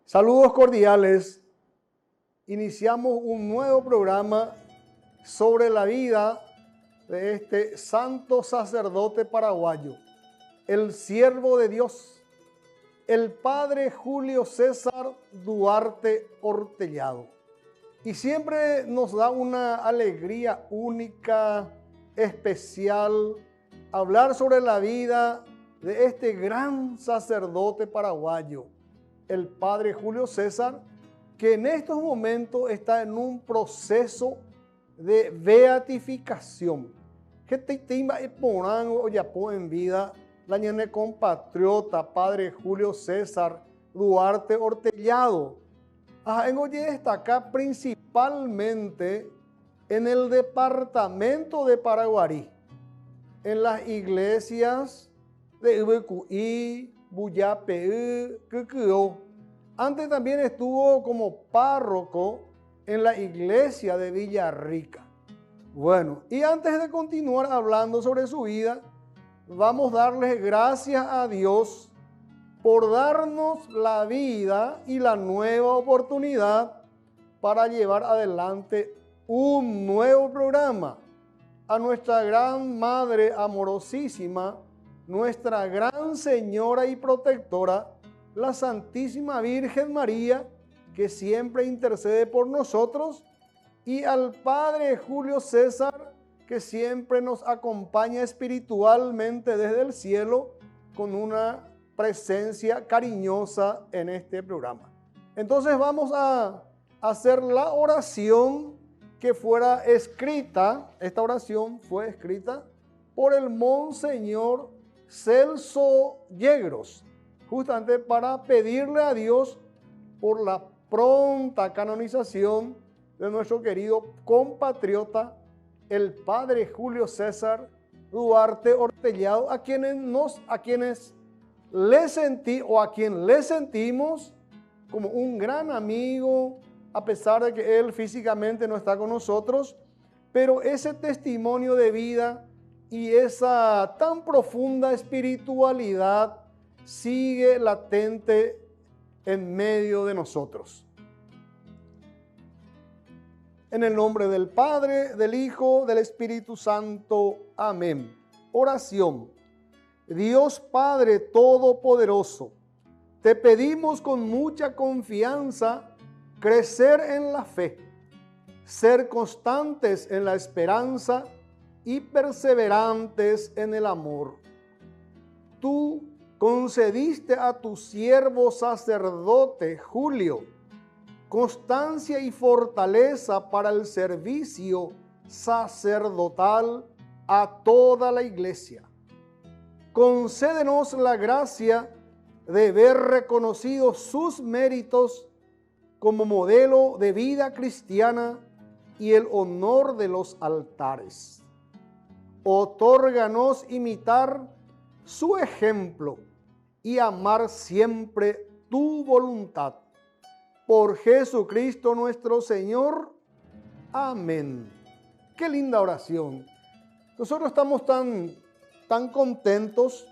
Saludos cordiales. Iniciamos un nuevo programa sobre la vida de este santo sacerdote paraguayo, el siervo de Dios, el padre Julio César Duarte Ortellado. Y siempre nos da una alegría única, especial, hablar sobre la vida de este gran sacerdote paraguayo, el padre Julio César, que en estos momentos está en un proceso de beatificación. Que te iba en vida la ñene compatriota, padre Julio César Duarte Ortellado. En destacar principalmente en el departamento de Paraguarí, en las iglesias de Ubecuí, Buyapeú, Cucuó. Antes también estuvo como párroco en la iglesia de Villarrica. Bueno, y antes de continuar hablando sobre su vida, vamos a darles gracias a Dios por darnos la vida y la nueva oportunidad para llevar adelante un nuevo programa. A nuestra gran Madre amorosísima, nuestra gran Señora y Protectora, la Santísima Virgen María, que siempre intercede por nosotros, y al Padre Julio César, que siempre nos acompaña espiritualmente desde el cielo con una presencia cariñosa en este programa. Entonces vamos a hacer la oración que fuera escrita. Esta oración fue escrita por el Monseñor Celso Yegros, justamente para pedirle a Dios por la pronta canonización de nuestro querido compatriota, el padre Julio César Duarte Ortellado, a quien le sentimos como un gran amigo, a pesar de que él físicamente no está con nosotros, pero ese testimonio de vida y esa tan profunda espiritualidad sigue latente en medio de nosotros. En el nombre del Padre, del Hijo, del Espíritu Santo. Amén. Oración. Dios Padre Todopoderoso, te pedimos con mucha confianza crecer en la fe, ser constantes en la esperanza y perseverantes en el amor. Tú concediste a tu siervo sacerdote Julio constancia y fortaleza para el servicio sacerdotal a toda la iglesia. Concédenos la gracia de ver reconocidos sus méritos como modelo de vida cristiana y el honor de los altares. Otórganos imitar su ejemplo y amar siempre tu voluntad. Por Jesucristo nuestro Señor. Amén. Qué linda oración. Nosotros estamos tan contentos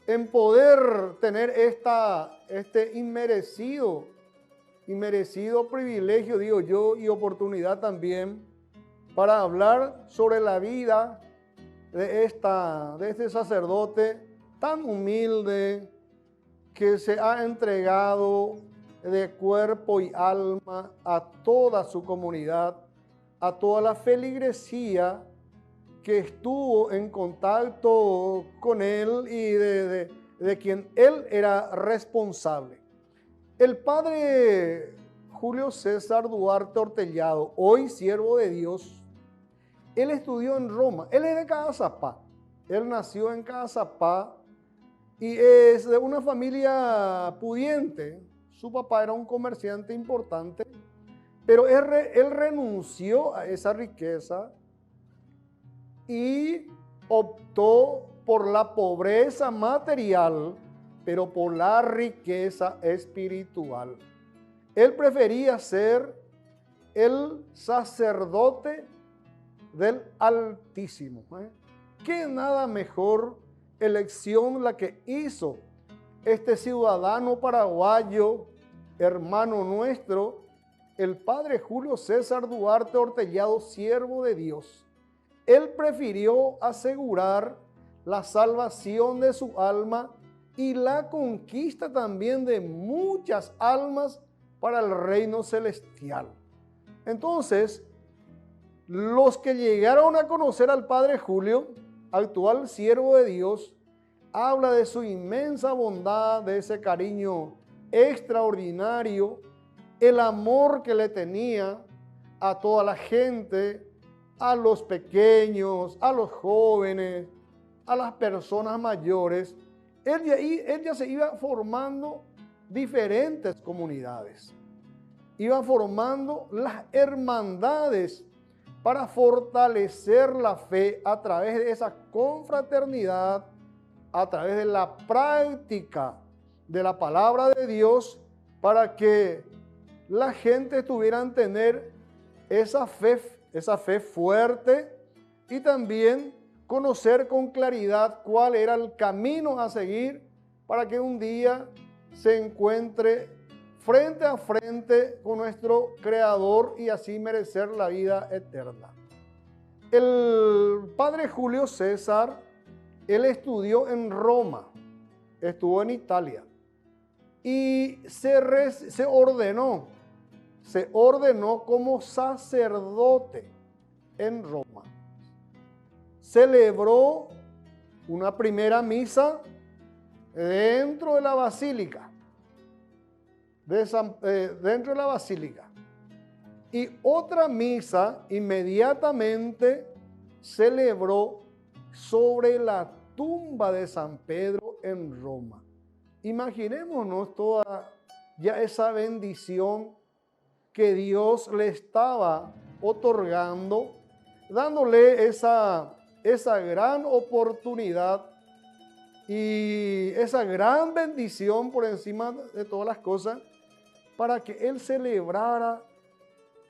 en poder tener este inmerecido privilegio, digo yo, y oportunidad también para hablar sobre la vida de este sacerdote tan humilde, que se ha entregado de cuerpo y alma a toda su comunidad, a toda la feligresía que estuvo en contacto con él y de quien él era responsable. El padre Julio César Duarte Ortellado, hoy siervo de Dios, él estudió en Roma. Él es de Cazapá. Él nació en Cazapá y es de una familia pudiente. Su papá era un comerciante importante, pero él renunció a esa riqueza y optó por la pobreza material, pero por la riqueza espiritual. Él prefería ser el sacerdote del Altísimo. ¿Qué nada mejor elección la que hizo este ciudadano paraguayo, hermano nuestro, el padre Julio César Duarte Ortellado, siervo de Dios, él prefirió asegurar la salvación de su alma y la conquista también de muchas almas para el reino celestial. Entonces, los que llegaron a conocer al padre Julio, actual siervo de Dios, habla de su inmensa bondad, de ese cariño extraordinario, el amor que le tenía a toda la gente, a los pequeños, a los jóvenes, a las personas mayores. Él ya se iba formando diferentes comunidades. Iba formando las hermandades para fortalecer la fe a través de esa confraternidad, a través de la práctica de la palabra de Dios, para que la gente tuviera tener esa fe fuerte y también conocer con claridad cuál era el camino a seguir para que un día se encuentre frente a frente con nuestro Creador y así merecer la vida eterna. El padre Julio César, él estudió en Roma, estuvo en Italia y se ordenó como sacerdote en Roma. Celebró una primera misa dentro de la basílica, y otra misa inmediatamente celebró sobre la tumba de San Pedro en Roma. Imaginémonos toda ya esa bendición que Dios le estaba otorgando, dándole esa gran oportunidad y esa gran bendición por encima de todas las cosas, para que él celebrara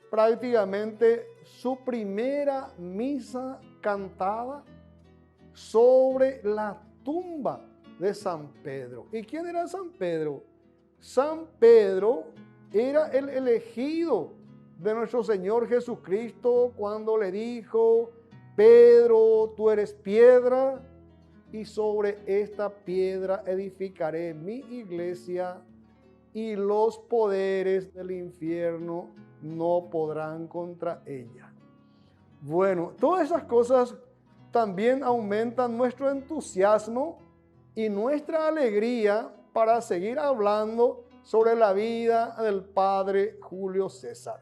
prácticamente su primera misa cantada sobre la tumba de San Pedro. ¿Y quién era San Pedro? San Pedro era el elegido de nuestro Señor Jesucristo cuando le dijo: Pedro, tú eres piedra, y sobre esta piedra edificaré mi iglesia, y los poderes del infierno no podrán contra ella. Bueno, todas esas cosas también aumentan nuestro entusiasmo y nuestra alegría para seguir hablando sobre la vida del padre Julio César.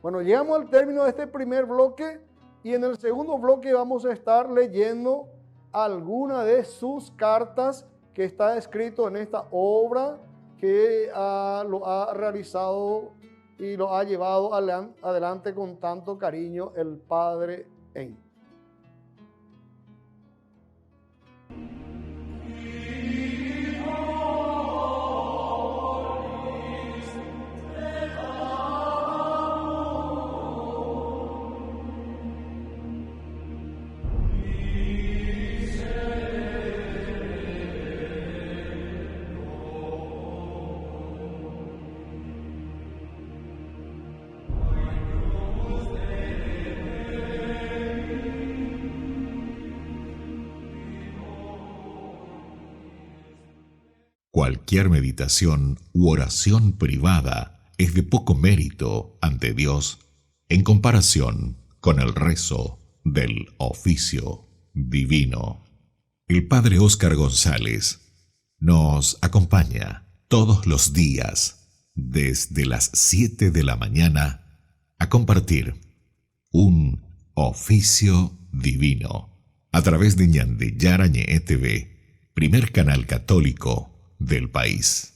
Bueno, llegamos al término de este primer bloque y en el segundo bloque vamos a estar leyendo alguna de sus cartas que está escrito en esta obra que lo ha realizado y lo ha llevado adelante con tanto cariño el padre En. Cualquier meditación u oración privada es de poco mérito ante Dios en comparación con el rezo del oficio divino. El padre Óscar González nos acompaña todos los días desde las 7 de la mañana a compartir un oficio divino a través de Ñandeyarañe TV, primer canal católico del país.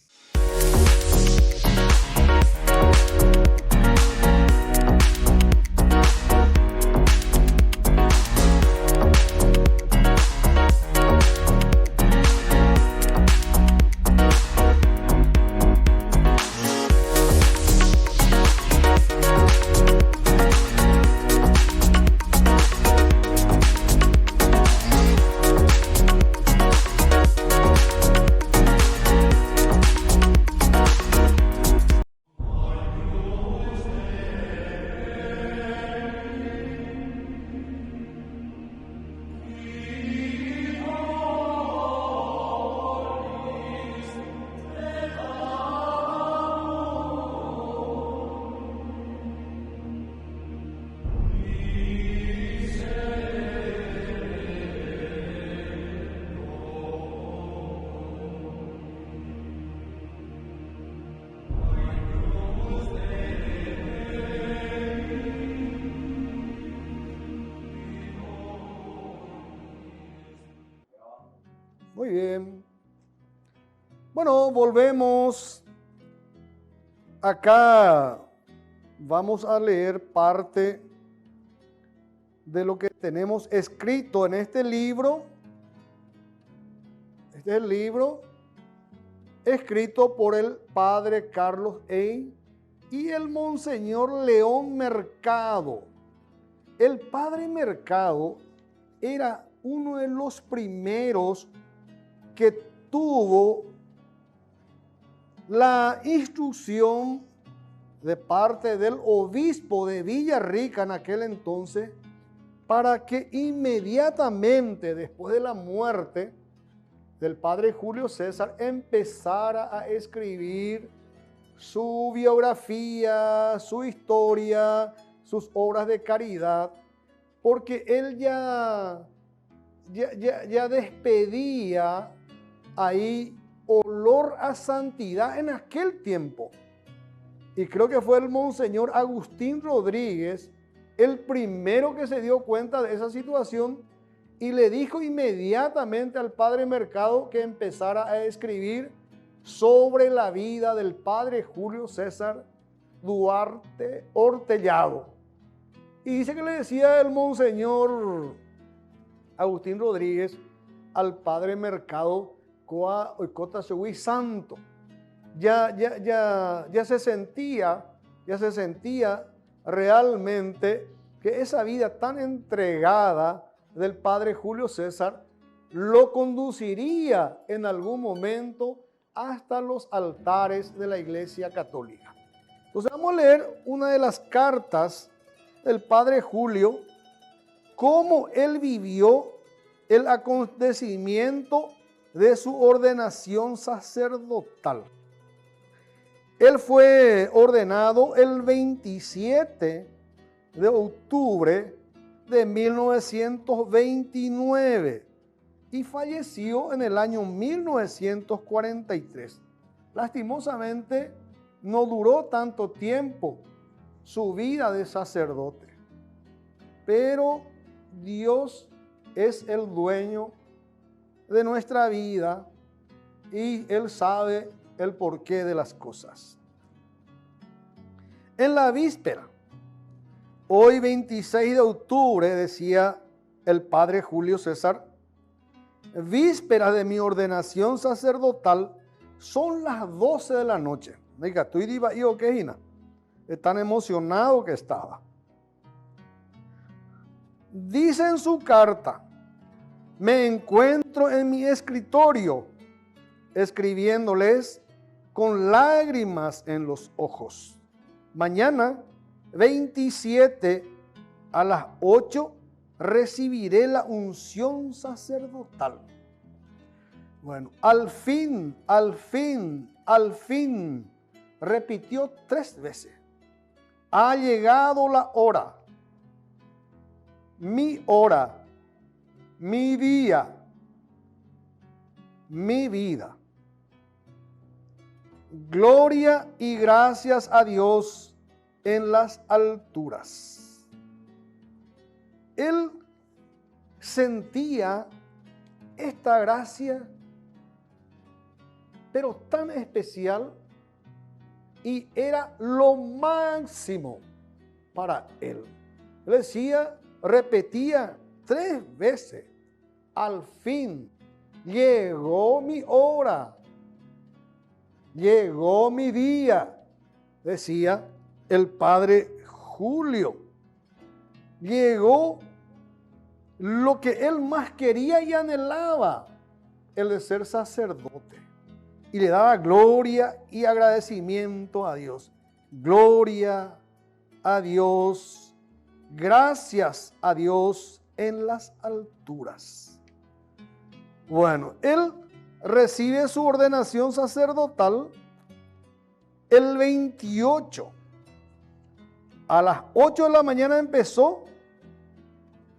bien. Bueno, volvemos. Acá vamos a leer parte de lo que tenemos escrito en este libro. Este es el libro escrito por el padre Carlos Ey y el monseñor León Mercado. El padre Mercado era uno de los primeros que tuvo la instrucción de parte del obispo de Villarrica en aquel entonces para que inmediatamente después de la muerte del padre Julio César empezara a escribir su biografía, su historia, sus obras de caridad, porque él ya despedía ahí olor a santidad en aquel tiempo. Y creo que fue el monseñor Agustín Rodríguez el primero que se dio cuenta de esa situación y le dijo inmediatamente al padre Mercado que empezara a escribir sobre la vida del padre Julio César Duarte Hortellado. Y dice que le decía el monseñor Agustín Rodríguez al padre Mercado, Coa Oicota Segui Santo. Ya se sentía realmente que esa vida tan entregada del padre Julio César lo conduciría en algún momento hasta los altares de la Iglesia Católica. Entonces vamos a leer una de las cartas del padre Julio, cómo él vivió el acontecimiento de su ordenación sacerdotal. Él fue ordenado el 27 de octubre de 1929 y falleció en el año 1943. Lastimosamente, no duró tanto tiempo su vida de sacerdote, pero Dios es el dueño de nuestra vida y Él sabe el porqué de las cosas. En la víspera, hoy 26 de octubre, decía el padre Julio César, víspera de mi ordenación sacerdotal, son las 12 de la noche. Diga, estoy diva y oquejina. Tan emocionado que estaba. Dice en su carta, me encuentro en mi escritorio escribiéndoles con lágrimas en los ojos. Mañana, 27 a las 8, recibiré la unción sacerdotal. Bueno, al fin, repitió 3 veces. Ha llegado la hora, mi hora, mi día, mi vida. Gloria y gracias a Dios en las alturas. Él sentía esta gracia, pero tan especial, y era lo máximo para él. Él decía, repetía 3 veces, al fin llegó mi hora, llegó mi día, decía el padre Julio. Llegó lo que él más quería y anhelaba, el de ser sacerdote. Y le daba gloria y agradecimiento a Dios. Gloria a Dios, gracias a Dios en las alturas. Bueno, él recibe su ordenación sacerdotal el 28. A las 8 de la mañana empezó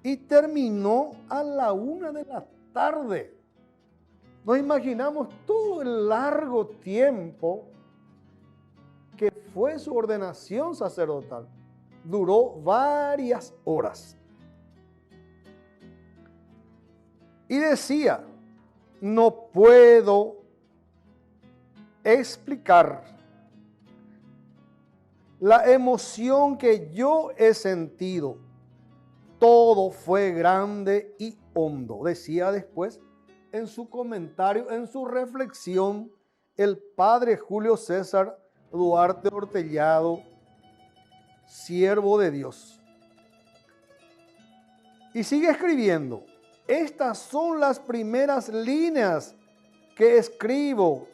y terminó a la 1 de la tarde. Nos imaginamos todo el largo tiempo que fue su ordenación sacerdotal. Duró varias horas. Y decía, no puedo explicar la emoción que yo he sentido. Todo fue grande y hondo, decía después en su comentario, en su reflexión, el padre Julio César Duarte Hortellado, siervo de Dios. Y sigue escribiendo: estas son las primeras líneas que escribo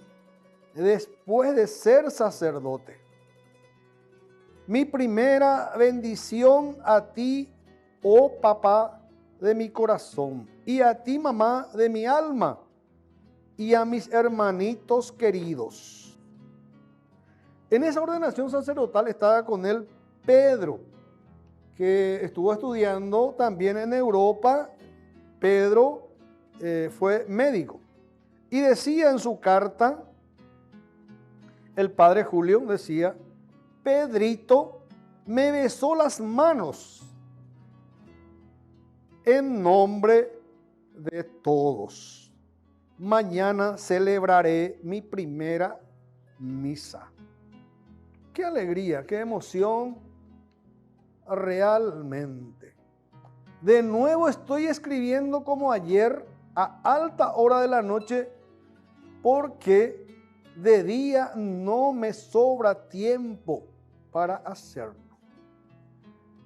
después de ser sacerdote. Mi primera bendición a ti, oh papá de mi corazón, y a ti, mamá de mi alma, y a mis hermanitos queridos. En esa ordenación sacerdotal estaba con él Pedro, que estuvo estudiando también en Europa. Pedro fue médico. Y decía en su carta, el padre Julio decía: Pedrito me besó las manos en nombre de todos. Mañana celebraré mi primera misa. Qué alegría, qué emoción realmente. De nuevo estoy escribiendo como ayer a alta hora de la noche, porque de día no me sobra tiempo para hacerlo.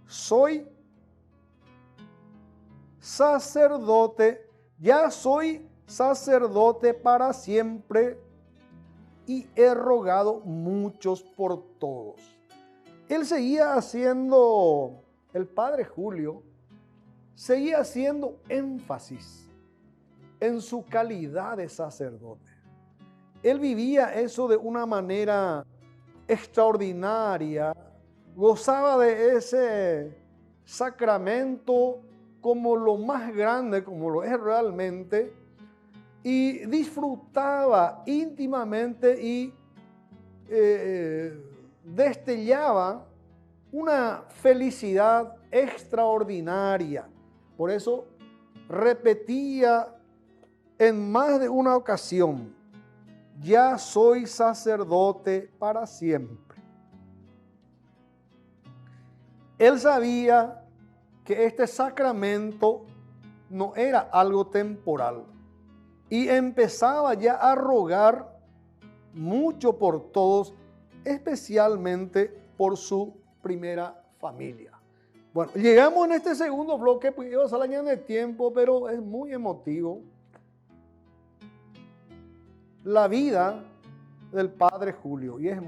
Soy sacerdote, ya soy sacerdote para siempre, y he rogado muchos por todos. Él seguía haciendo, el padre Julio, seguía haciendo énfasis en su calidad de sacerdote. Él vivía eso de una manera extraordinaria, gozaba de ese sacramento como lo más grande, como lo es realmente, y disfrutaba íntimamente y destellaba una felicidad extraordinaria. Por eso repetía en más de una ocasión: ya soy sacerdote para siempre. Él sabía que este sacramento no era algo temporal, y empezaba ya a rogar mucho por todos, especialmente por su primera familia. Bueno, llegamos en este segundo bloque, pues iba a salir ya de tiempo, pero es muy emotivo. La vida del padre Julio, y es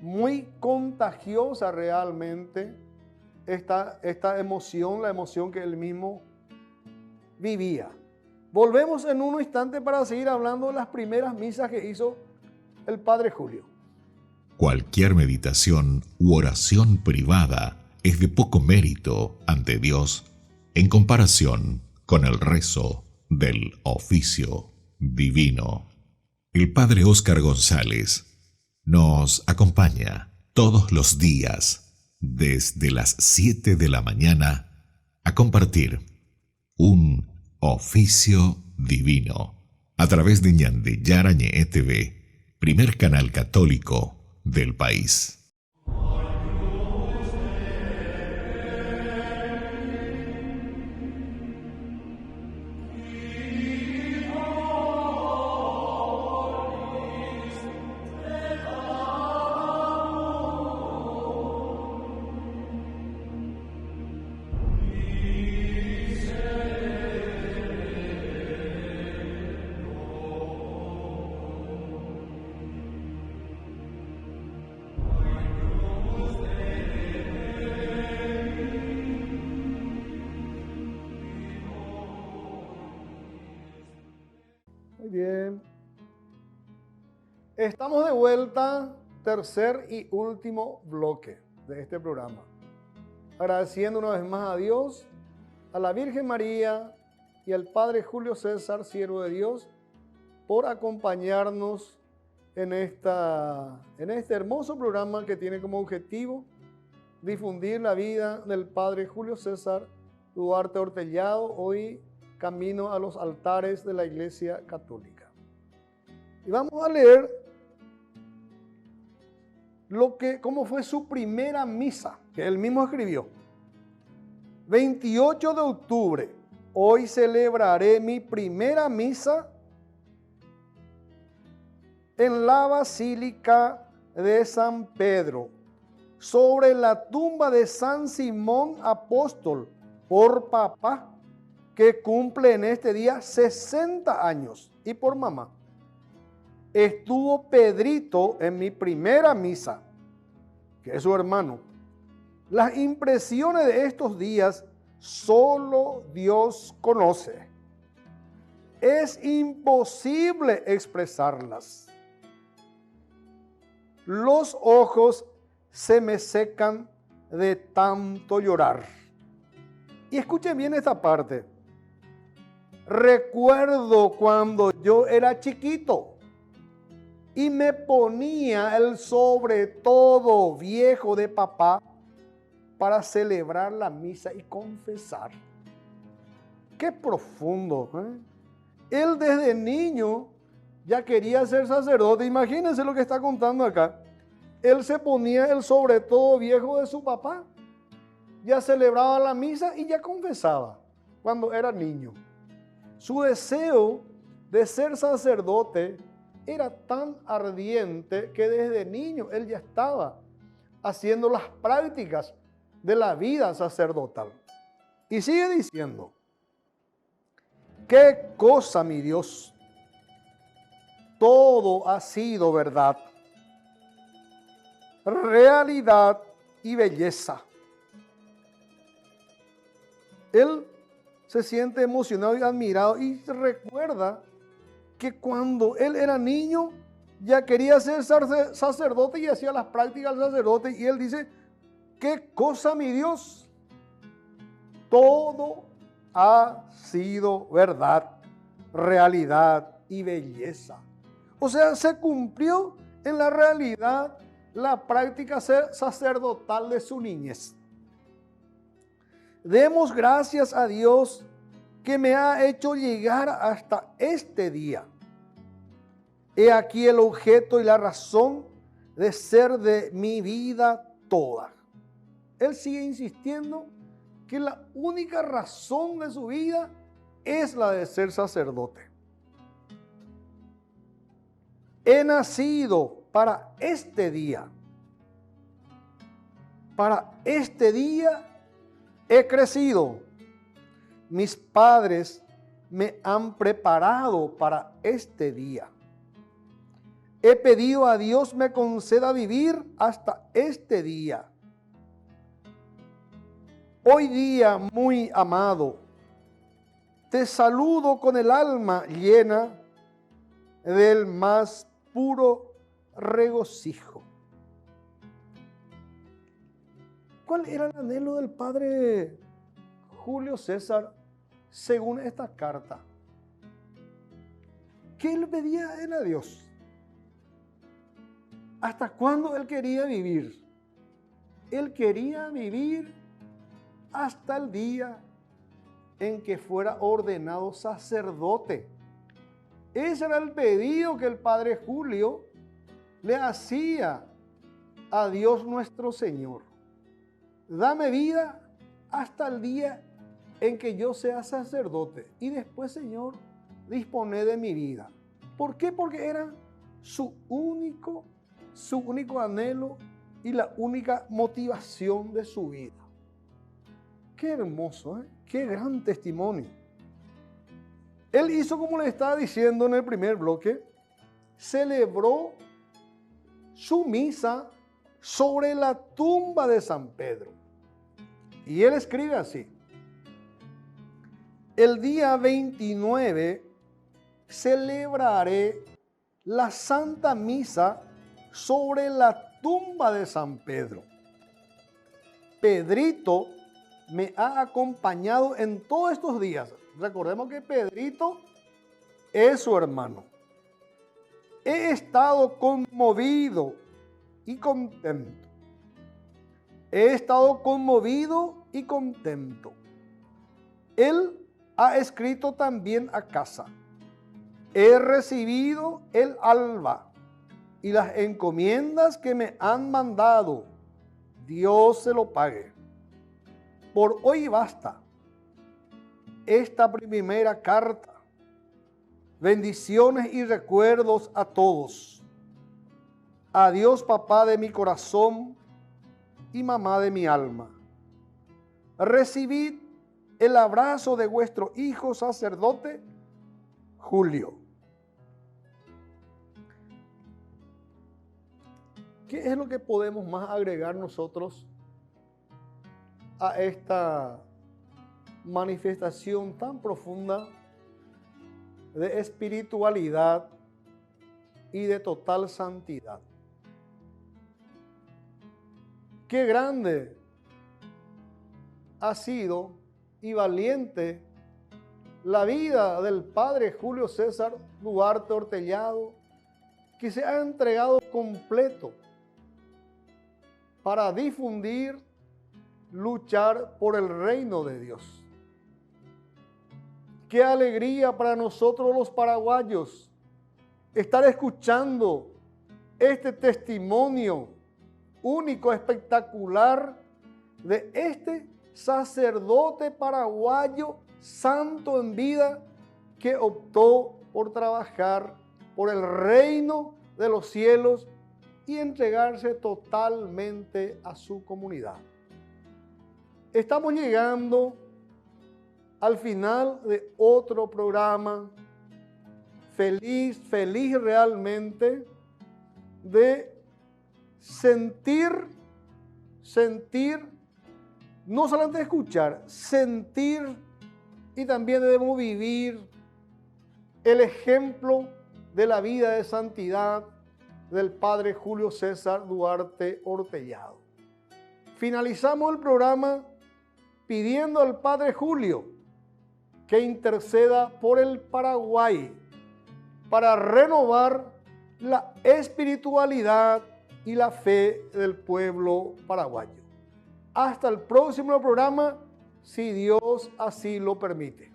muy contagiosa realmente esta emoción, la emoción que él mismo vivía. Volvemos en un instante para seguir hablando de las primeras misas que hizo el padre Julio. Cualquier meditación u oración privada es de poco mérito ante Dios en comparación con el rezo del oficio divino. El padre Óscar González nos acompaña todos los días desde las 7 de la mañana a compartir un oficio divino a través de Ñande Yarañe TV, primer canal católico del país. Muy bien. Estamos de vuelta, tercer y último bloque de este programa. Agradeciendo una vez más a Dios, a la Virgen María y al Padre Julio César, siervo de Dios, por acompañarnos en este hermoso programa que tiene como objetivo difundir la vida del Padre Julio César Duarte Hortellado, hoy camino a los altares de la Iglesia Católica. Y vamos a leer cómo fue su primera misa, que él mismo escribió. 28 de octubre, hoy celebraré mi primera misa en la Basílica de San Pedro, sobre la tumba de San Simón Apóstol, por papá, que cumple en este día 60 años, y por mamá. Estuvo Pedrito en mi primera misa, que es su hermano. Las impresiones de estos días solo Dios conoce. Es imposible expresarlas. Los ojos se me secan de tanto llorar. Y escuchen bien esta parte. Recuerdo cuando yo era chiquito y me ponía el sobre todo viejo de papá para celebrar la misa y confesar. Qué profundo, ¿eh? Él desde niño ya quería ser sacerdote. Imagínense lo que está contando acá. Él se ponía el sobre todo viejo de su papá, ya celebraba la misa y ya confesaba cuando era niño. Su deseo de ser sacerdote era tan ardiente que desde niño él ya estaba haciendo las prácticas de la vida sacerdotal. Y sigue diciendo, qué cosa, mi Dios, todo ha sido verdad, realidad y belleza. Él se siente emocionado y admirado y recuerda que cuando él era niño ya quería ser sacerdote y hacía las prácticas del sacerdote, y él dice, qué cosa, mi Dios, todo ha sido verdad, realidad y belleza. O sea, se cumplió en la realidad la práctica sacerdotal de su niñez. Demos gracias a Dios que me ha hecho llegar hasta este día. He aquí el objeto y la razón de ser de mi vida toda. Él sigue insistiendo que la única razón de su vida es la de ser sacerdote. He nacido para este día. Para este día he crecido. Mis padres me han preparado para este día. He pedido a Dios me conceda vivir hasta este día. Hoy día, muy amado, te saludo con el alma llena del más puro regocijo. ¿Cuál era el anhelo del padre Julio César según esta carta? ¿Qué le pedía él a Dios? ¿Hasta cuándo él quería vivir? Él quería vivir hasta el día en que fuera ordenado sacerdote. Ese era el pedido que el padre Julio le hacía a Dios nuestro Señor. Dame vida hasta el día en que yo sea sacerdote. Y después, Señor, disponé de mi vida. ¿Por qué? Porque era su único anhelo y la única motivación de su vida. Qué hermoso, ¿eh? Qué gran testimonio. Él hizo como le estaba diciendo en el primer bloque, celebró su misa sobre la tumba de San Pedro. Y él escribe así: el día 29 celebraré la Santa Misa sobre la tumba de San Pedro. Pedrito me ha acompañado en todos estos días. Recordemos que Pedrito es su hermano. He estado conmovido y contento. He estado conmovido y contento. Él ha escrito también a casa: he recibido el alba y las encomiendas que me han mandado. Dios se lo pague. Por hoy basta esta primera carta. Bendiciones y recuerdos a todos. Adiós, papá de mi corazón y mamá de mi alma. Recibid el abrazo de vuestro hijo sacerdote, Julio. ¿Qué es lo que podemos más agregar nosotros a esta manifestación tan profunda de espiritualidad y de total santidad? Qué grande ha sido y valiente la vida del padre Julio César Duarte Ortellado, que se ha entregado completo para difundir, luchar por el reino de Dios. Qué alegría para nosotros los paraguayos estar escuchando este testimonio único, espectacular, de este sacerdote paraguayo santo en vida que optó por trabajar por el reino de los cielos y entregarse totalmente a su comunidad. Estamos llegando al final de otro programa. Feliz realmente de sentir, no solamente escuchar, sentir, y también debemos vivir el ejemplo de la vida de santidad del padre Julio César Duarte Ortellado. Finalizamos el programa pidiendo al padre Julio que interceda por el Paraguay para renovar la espiritualidad y la fe del pueblo paraguayo. Hasta el próximo programa, si Dios así lo permite.